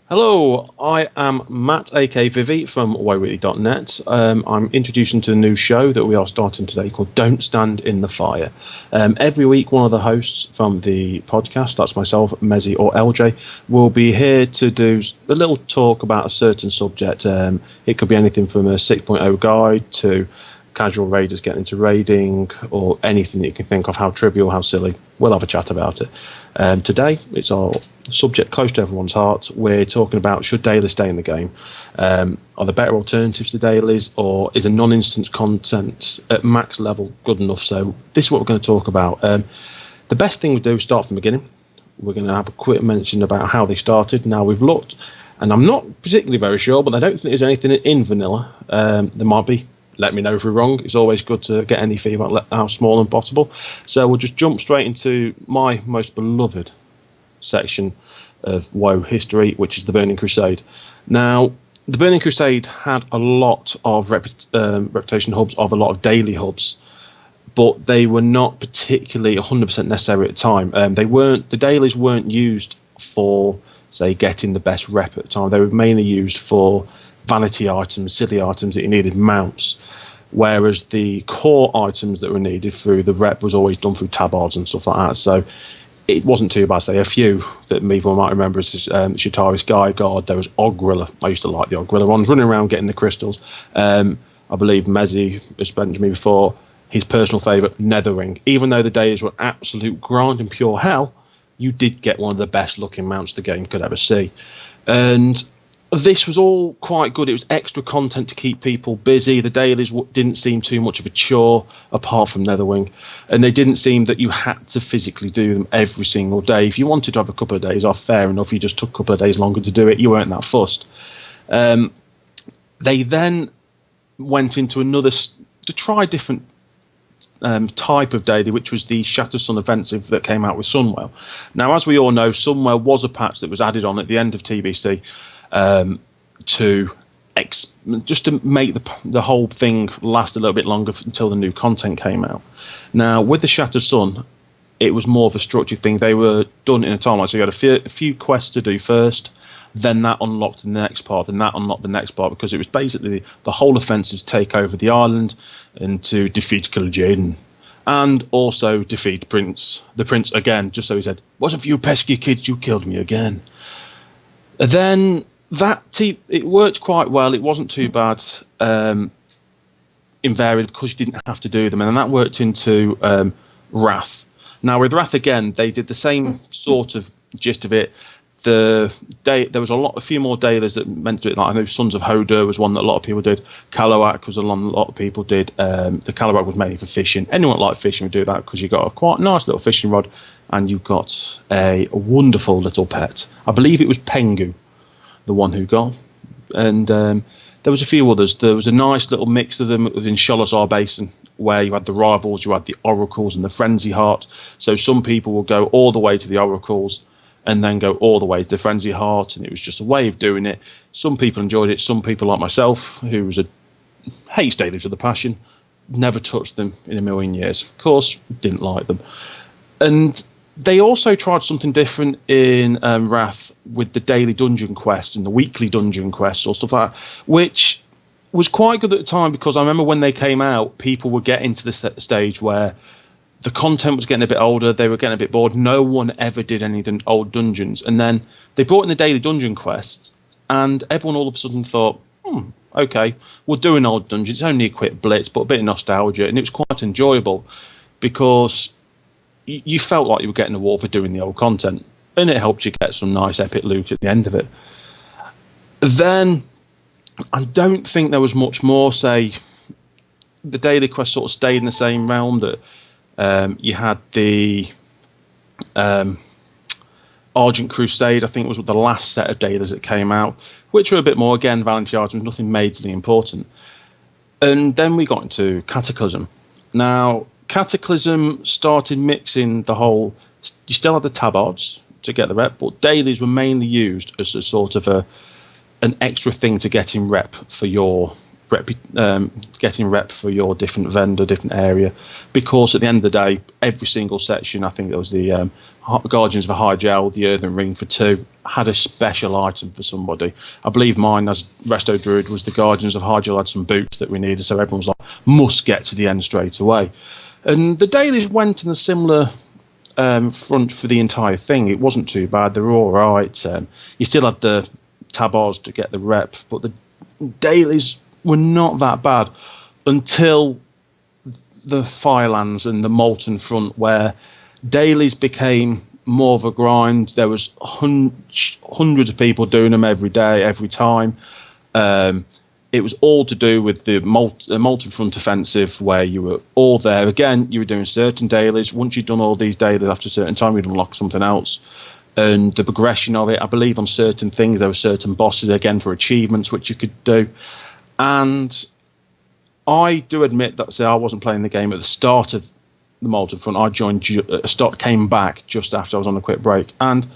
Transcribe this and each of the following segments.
Hello, I am Matt, aka Vivi from WoWeekly.net. I'm introducing to a new show that we are starting today called Don't Stand in the Fire. Every week, one of the hosts from the podcast, that's myself, Mezzy, or LJ, will be here to do a little talk about a certain subject. It could be anything from a 6.0 guide to casual raiders getting into raiding, or anything that you can think of, how trivial, how silly. We'll have a chat about it. Today, it's our subject close to everyone's heart. We're talking about, should dailies stay in the game? Are there better alternatives to dailies, or is a non-instance content at max level good enough? So this is what we're going to talk about. The best thing we do is start from the beginning. We're going to have a quick mention about how they started. Now, we've looked, and I'm not particularly very sure, but I don't think there's anything in vanilla. There might be. Let me know if we're wrong. It's always good to get any feedback, how small and possible. So we'll just jump straight into my most beloved section of WoW history, which is the Burning Crusade. Now, the Burning Crusade had a lot of reputation hubs, of a lot of daily hubs, but they were not particularly 100% necessary at the time. The dailies weren't used for, say, getting the best rep at the time. They were mainly used for vanity items, silly items that you needed mounts, whereas the core items that were needed through the rep was always done through tabards and stuff like that. So it wasn't too bad. Say a few that people might remember is Shatari Skyguard. There was Ogrilla. I used to like the Ogrilla ones, running around getting the crystals. I believe Mezzy has mentioned to me before, his personal favourite, Netherring. Even though the days were absolute grind and pure hell, you did get one of the best looking mounts the game could ever see. And this was all quite good. It was extra content to keep people busy. The dailies didn't seem too much of a chore, apart from Netherwing, and they didn't seem that you had to physically do them every single day. If you wanted to have a couple of days off, fair enough. You just took a couple of days longer to do it. You weren't that fussed. They then went into to try different type of daily, which was the Shattered Sun Offensive that came out with Sunwell. Now, as we all know, Sunwell was a patch that was added on at the end of TBC, just to make the whole thing last a little bit longer until the new content came out. Now, with the Shattered Sun, it was more of a structured thing. They were done in a timeline, so you had a few quests to do first, then that unlocked the next part, and that unlocked the next part, because it was basically the whole offensive to take over the island and to defeat Kil'jaeden, and also defeat the prince again, just so he said, "Wasn't for you pesky kids, you killed me again." Then it worked quite well. It wasn't too bad in varied, because you didn't have to do them, and then that worked into Wrath. Now with Wrath again, they did the same sort of gist of it. There was a few more dailies that meant to it. Like I know Sons of Hodor was one that a lot of people did. Kalawak was one that a lot of people did. The Kalawak was mainly for fishing. Anyone that liked fishing would do that, because you got a quite nice little fishing rod, and you got a wonderful little pet. I believe it was Pengu, the one who got. And there was a few others. There was a nice little mix of them in Sholazar Basin, where you had the rivals, you had the oracles and the frenzy heart. So some people will go all the way to the oracles and then go all the way to the frenzy heart, and it was just a way of doing it. Some people enjoyed it. Some people, like myself, who was hates dailies with a passion, never touched them in a million years. Of course, didn't like them. And they also tried something different in Wrath with the daily dungeon quests and the weekly dungeon quests or stuff like that, which was quite good at the time, because I remember when they came out, people were getting to the stage where the content was getting a bit older, they were getting a bit bored, no one ever did any old dungeons, and then they brought in the daily dungeon quests, and everyone all of a sudden thought, okay, we'll do an old dungeon, it's only a quick blitz, but a bit of nostalgia, and it was quite enjoyable, because you felt like you were getting a war for doing the old content, and it helped you get some nice epic loot at the end of it. Then, I don't think there was much more. Say, the daily quest sort of stayed in the same realm, that you had the Argent Crusade, I think it was the last set of dailies that came out, which were a bit more, again, vanity items, nothing majorly important. And then we got into Cataclysm. Now, Cataclysm started mixing the whole, you still had the tabards to get the rep, but dailies were mainly used as a sort of an extra thing to get in rep for your getting rep for your different vendor, different area, because at the end of the day, every single section, I think there was the Guardians of the High Gel, the Earthen Ring for 2, had a special item for somebody. I believe mine, as Resto Druid, was the Guardians of High Gel had some boots that we needed, so everyone was like, must get to the end straight away. And the dailies went in a similar front for the entire thing. It wasn't too bad. They were all right. You still had the tabars to get the rep, but the dailies were not that bad until the Firelands and the Molten Front, where dailies became more of a grind. There was hundreds of people doing them every day, every time. It was all to do with the Molten Front offensive, where you were all there. Again, you were doing certain dailies. Once you'd done all these dailies after a certain time, you'd unlock something else. And the progression of it, I believe on certain things, there were certain bosses, again, for achievements, which you could do. And I do admit that, say, I wasn't playing the game at the start of the Molten Front. I joined, came back just after I was on a quick break. And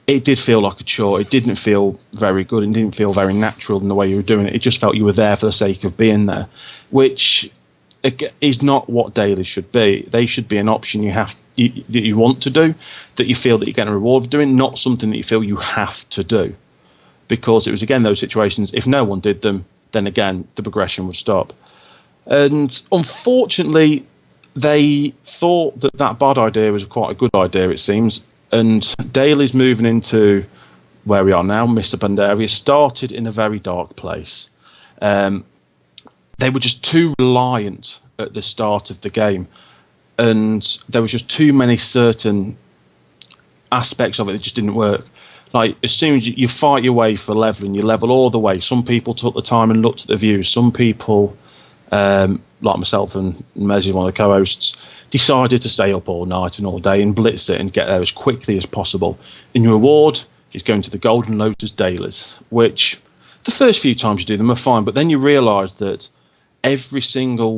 it did feel like a chore. It didn't feel very good. It didn't feel very natural in the way you were doing it. It just felt you were there for the sake of being there, which is not what dailies should be. They should be an option that you want to do, that you feel that you're getting a reward for doing, not something that you feel you have to do. Because it was, again, those situations, if no one did them, then again, the progression would stop. And unfortunately, they thought that bad idea was quite a good idea, it seems. And dailies moving into where we are now, Mr. Pandaria, started in a very dark place. They were just too reliant at the start of the game. And there was just too many certain aspects of it that just didn't work. Like, as soon as you fight your way for leveling, you level all the way. Some people took the time and looked at the views. Some people, like myself and Mezzy, one of the co-hosts, decided to stay up all night and all day and blitz it and get there as quickly as possible. And your reward is going to the Golden Lotus dailies, which the first few times you do them are fine, but then you realise that every single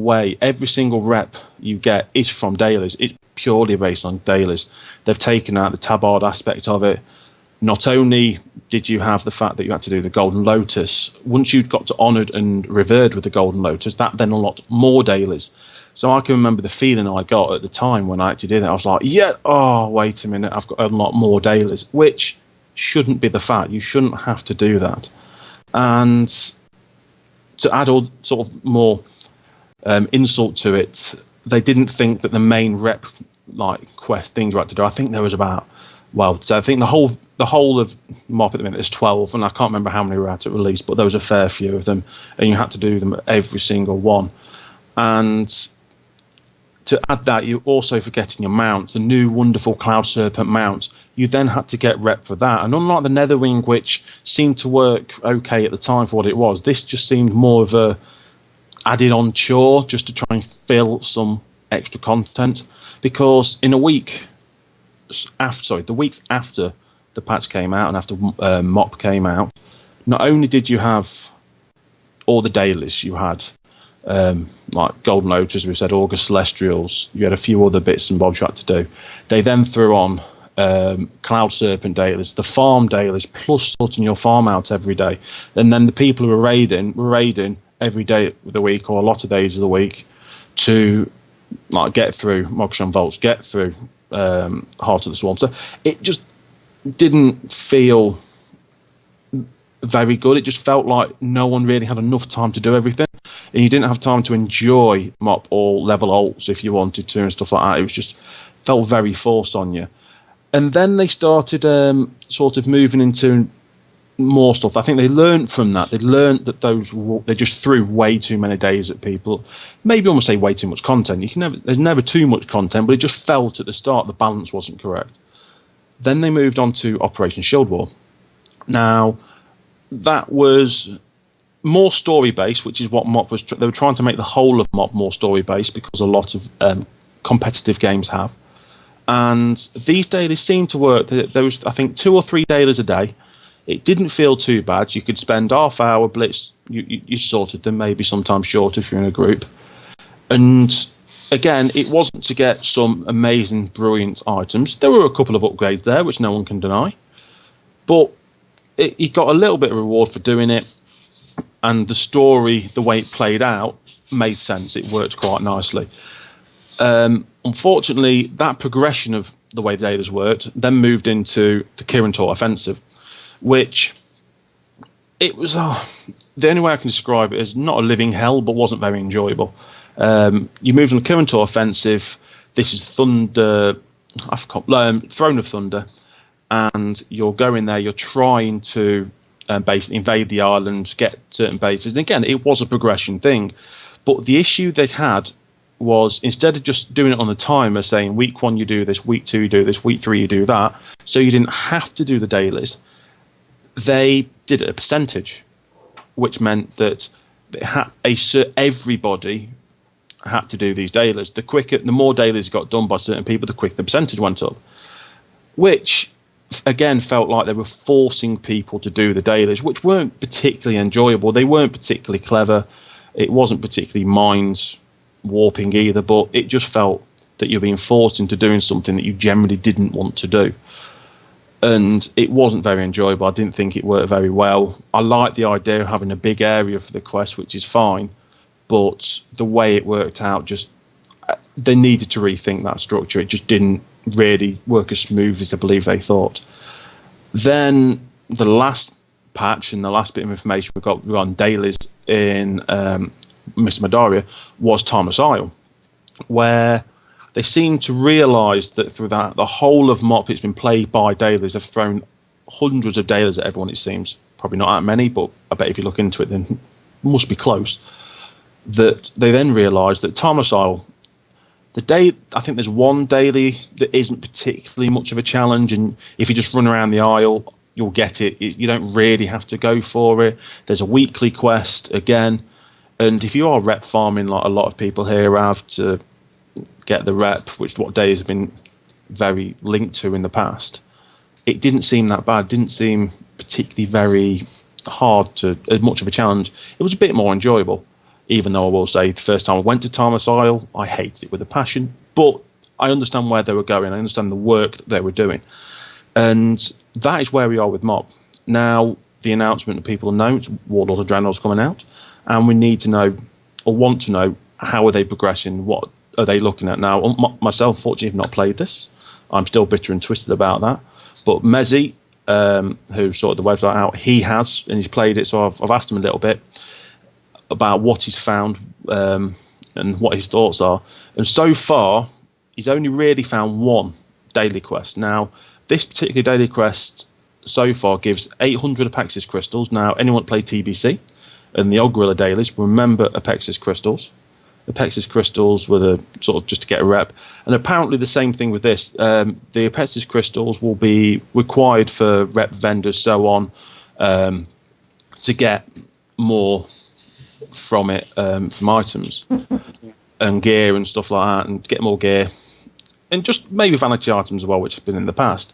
rep you get is from dailies. It's purely based on dailies. They've taken out the tabard aspect of it. Not only did you have the fact that you had to do the Golden Lotus, once you'd got to Honoured and Revered with the Golden Lotus, that then unlocked more dailies. So I can remember the feeling I got at the time when I actually did it. I was like, wait a minute, I've got to unlock more dailies, which shouldn't be the fact. You shouldn't have to do that. And to add all sort of more insult to it, they didn't think that the main rep quest things you had to do. I think there was about, so I think the whole of MoP at the minute is 12, and I can't remember how many were out at release, but there was a fair few of them, and you had to do them every single one. And to add that, you're also forgetting your mount, the new wonderful Cloud Serpent mount. You then had to get rep for that. And unlike the Netherwing, which seemed to work okay at the time for what it was, this just seemed more of a added on chore just to try and fill some extra content. Because in the weeks after the patch came out and after MoP came out, not only did you have all the dailies, you had like Golden Lotus, we said August Celestials, you had a few other bits and bobs you had to do. They then threw on Cloud Serpent dailies, the farm dailies, plus sorting your farm out every day. And then the people who were raiding every day of the week, or a lot of days of the week, to get through Mokshan Vaults, get through Heart of the Swarm. So it just didn't feel very good. It just felt like no one really had enough time to do everything, and you didn't have time to enjoy MoP or level alts if you wanted to and stuff like that. It was just felt very forced on you. And then they started sort of moving into more stuff. I think they learned from that. They learned that they just threw way too many days at people. Maybe almost say way too much content. There's never too much content, but it just felt at the start the balance wasn't correct. Then they moved on to Operation Shield War. Now, that was more story-based, which is what MoP was. They were trying to make the whole of MoP more story-based, because a lot of competitive games have. And these dailies seemed to work. There was, I think, 2 or 3 dailies a day. It didn't feel too bad. You could spend half hour blitz. You sorted them, maybe sometimes shorter if you're in a group. And again, it wasn't to get some amazing, brilliant items. There were a couple of upgrades there, which no one can deny. But you got a little bit of reward for doing it. And the story, the way it played out, made sense. It worked quite nicely. Unfortunately, that progression of the way the dailies worked. Then moved into the Kirin offensive, which it was the only way I can describe it is not a living hell, but wasn't very enjoyable. You moved on the Kirin offensive. This is Thunder, I forgot, Throne of Thunder, and you're going there. You're trying to basically invade the island, get certain bases. And again, it was a progression thing, but the issue they had was instead of just doing it on the timer, saying week 1 you do this, week 2 you do this, week 3 you do that, so you didn't have to do the dailies. They did it a percentage, which meant that everybody had to do these dailies. The more dailies got done by certain people, the quicker the percentage went up, which again felt like they were forcing people to do the dailies, which weren't particularly enjoyable. They weren't particularly clever. It wasn't particularly mind warping either, but it just felt that you're being forced into doing something that you generally didn't want to do. And it wasn't very enjoyable. I didn't think it worked very well. I like the idea of having a big area for the quest, which is fine, but the way it worked out, they needed to rethink that structure. It just didn't really work as smooth as I believe they thought. Then the last patch and the last bit of information we got on dailies in Mr. Madaria was Timeless Isle, where they seem to realise that throughout the whole of MOP, it's been played by dailies. They've thrown hundreds of dailies at everyone, it seems. Probably not that many, but I bet if you look into it, then it must be close. That they then realised that Timeless Isle, I think there's one daily that isn't particularly much of a challenge, and if you just run around the isle, you'll get it. You don't really have to go for it. There's a weekly quest again, and if you are rep farming like a lot of people here have to get the rep, which is what days have been very linked to in the past, it didn't seem that bad. It didn't seem particularly very hard as much of a challenge. It was a bit more enjoyable, even though I will say the first time I went to Timeless Isle, I hated it with a passion, but I understand where they were going. I understand the work that they were doing. And that is where we are with MOP. Now, the announcement that people know, Warlords of Draenor is coming out, and we need to know, or want to know, how are they progressing, what are they looking at now. Myself, unfortunately, have not played this. I'm still bitter and twisted about that. But Mezzi, who sorted the website out, he has, and he's played it, so I've asked him a little bit about what he's found and what his thoughts are. And so far, he's only really found one daily quest. Now, this particular daily quest so far gives 800 Apexis crystals. Now, anyone that played TBC and the Ogorilla dailies remember Apexis crystals. Apexis crystals were the sort of just to get a rep. And apparently the same thing with this. The Apexis crystals will be required for rep vendors, so on, to get more from it, from items and gear and stuff like that, and get more gear, and just maybe vanity items as well, which have been in the past.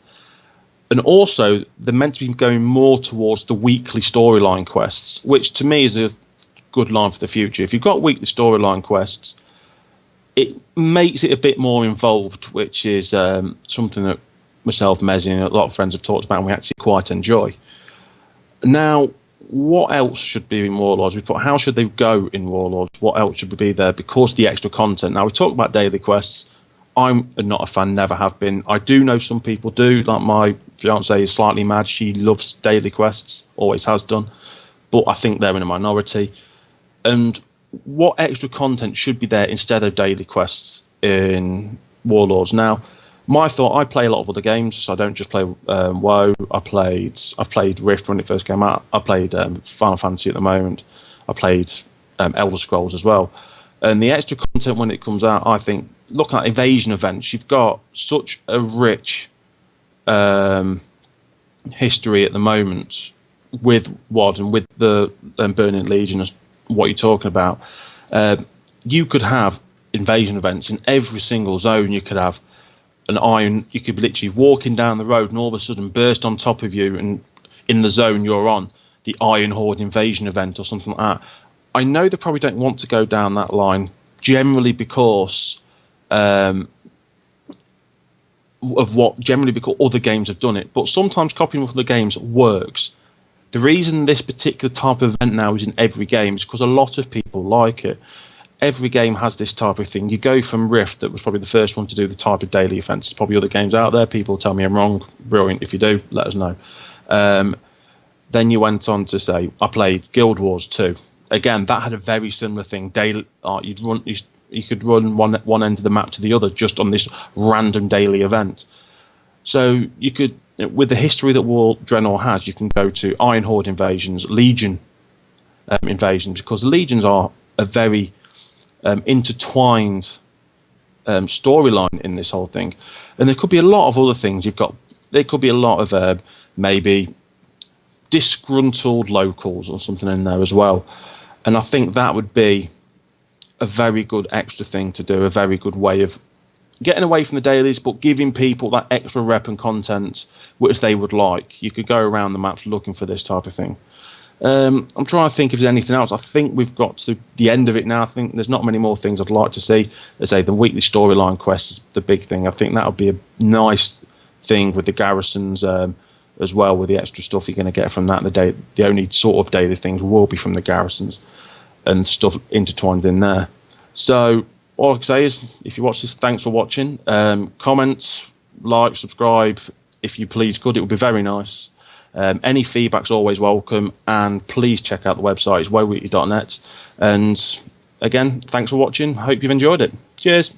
And also they're meant to be going more towards the weekly storyline quests, which to me is a good line for the future. If you've got weekly storyline quests, it makes it a bit more involved, which is something that myself, Mezzi, and a lot of friends have talked about and we actually quite enjoy. Now, what else should be in Warlords? How should they go in Warlords? What else should be there? Because the extra content. Now, we talk about daily quests. I'm not a fan, never have been. I do know some people do. Like my fiance is slightly mad. She loves daily quests, always has done. But I think they're in a minority. And what extra content should be there instead of daily quests in Warlords? Now, my thought, I play a lot of other games, so I don't just play WoW. I've played Rift when it first came out. I played Final Fantasy at the moment. I played Elder Scrolls as well. And the extra content when it comes out, I think, look at invasion events. You've got such a rich history at the moment with WoD and with the Burning Legion, and what you're talking about. You could have invasion events in every single zone. You could have an iron, you could be literally walking down the road and all of a sudden burst on top of you, and in the zone you're on, the Iron Horde invasion event or something like that. I know they probably don't want to go down that line, generally because because other games have done it, but sometimes copying from other games works. The reason this particular type of event now is in every game is because a lot of people like it. every game has this type of thing. You go from Rift, that was probably the first one to do the type of daily events. There's probably other games out there. People tell me I'm wrong. Brilliant. If you do, let us know. Then you went on to say, I played Guild Wars 2. Again, that had a very similar thing. Daily, you could run one end of the map to the other just on this random daily event. So you could, with the history that World Draenor has, you can go to Iron Horde invasions, Legion invasions, because Legions are a very intertwined storyline in this whole thing. And there could be a lot of other things. There could be a lot of maybe disgruntled locals or something in there as well. And I think that would be a very good extra thing to do, a very good way of getting away from the dailies, but giving people that extra rep and content which they would like. You could go around the maps looking for this type of thing. I'm trying to think if there's anything else. I think we've got to the end of it now. I think there's not many more things I'd like to see. Let's say the weekly storyline quest is the big thing. I think that would be a nice thing with the garrisons as well, with the extra stuff you're going to get from that. The only sort of daily things will be from the garrisons and stuff intertwined in there. So all I can say is, if you watch this, thanks for watching. Comment, like, subscribe, if you please could. It would be very nice. Any feedback's always welcome, and please check out the website. It's woeweekly.net. And again, thanks for watching. Hope you've enjoyed it. Cheers.